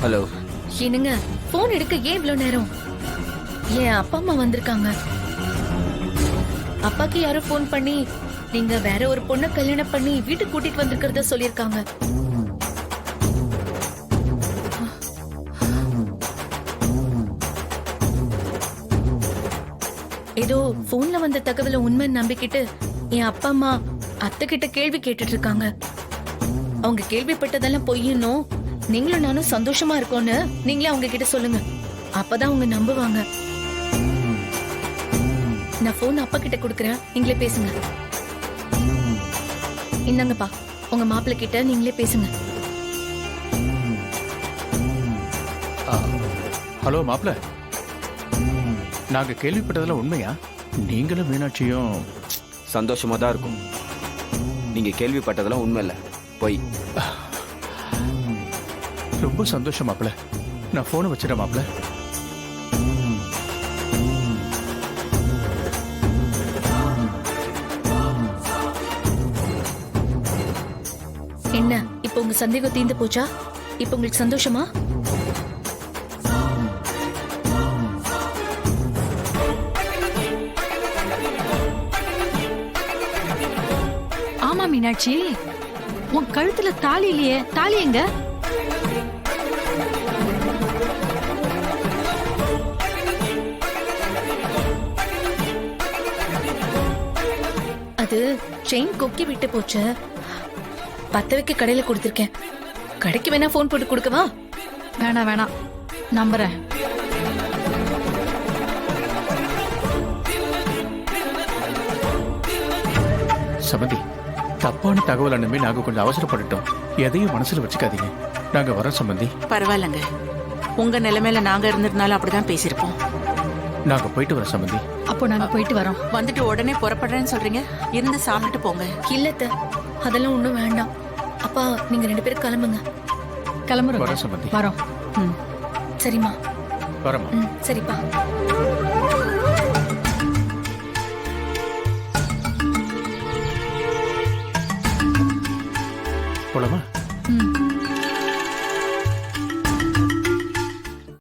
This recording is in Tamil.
ஹலோ. என்னங்க போன் எடுக்க ஏன் இவ்வளவு நேரம்? என் அப்பா அம்மா வந்திருக்காங்க. அப்பாக்கு யாரோ போன் பண்ணி நீங்க வேற ஒரு பொண்ணை கல்யாணம் பண்ணி வீட்டுக்கு கூட்டிட்டு வந்திருக்கிறத சொல்லிருக்காங்க. ஏதோ போன்ல வந்த தகவலை உண்மை நம்பிக்கிட்டு என் அப்பா அம்மா அத்தை கிட்ட கேள்வி கேட்டுட்டு இருக்காங்க. அவங்க கேள்விப்பட்டதெல்லாம் பொய்யணும், நீங்களும் நானும் சந்தோஷமா இருக்கோன்னு நீங்களே அவங்க கிட்ட சொல்லுங்க. அப்பதான் அவங்க நம்புவாங்க. நான் போன் அப்பா கிட்ட கொடுக்கறேன், நீங்களே பேசுங்க. இந்தாங்கப்பா, உங்க மாப்பிள்ளை கிட்ட நீங்களே பேசுங்க. ஹலோ மாப்பிள்ள, நாங்க கேள்விப்பட்டதெல்லாம் உண்மையா? நீங்களும் மீனாட்சியும் சந்தோஷமா தான் இருக்கும். நீங்க கேள்விப்பட்டதெல்லாம் உண்மை இல்ல, போய். ரொம்ப சந்தோஷம் மாப்பிள்ள. நான் போனை வச்சிடறேன் மாப்பிள்ள. என்ன இப்ப உங்க சந்தேகம் தீர்ந்து போச்சா? இப்ப உங்களுக்கு சந்தோஷமா? ஆமா மீனாட்சி, உன் கழுத்துல தாலி இல்லையே, தாலி எங்க? அது செயின் கொக்கி விட்டு போச்சு. பத்த வைக்க கடையில கொடுத்திருக்கேன். கடைக்கு வேணா போன் போட்டு கொடுக்கவா? வேணாம் வேணாம், நம்புறேன். சமந்தி, தப்பான தகவல் அனுப்பி நாங்க கொஞ்சம் அவசரப்பட்டுட்டோம். எதையும் மனசுல வச்சுக்காதீங்க. நாங்க வரோம் சம்பந்தி. பரவாயில்லங்க, உங்க நிலைமையில நாங்க இருந்ததுனால அப்படிதான் பேசியிருப்போம். நாங்க போயிட்டு வரோம் சம்பந்தி. அப்போ நாங்க போயிட்டு வரோம். வந்துட்டு உடனே புறப்படுறேன்னு சொல்றீங்க, இருந்து சாப்பிட்டுட்டு போங்க. இல்லத்த, அதெல்லாம் ஒண்ணும் வேண்டாம். அப்பா நீங்க 2 பேரும் கிளம்புங்க. கிளம்புறோம். வரோம் சம்பந்தி. வரோம். சரிம்மா. வரோமா? சரிப்பா. போலாமா?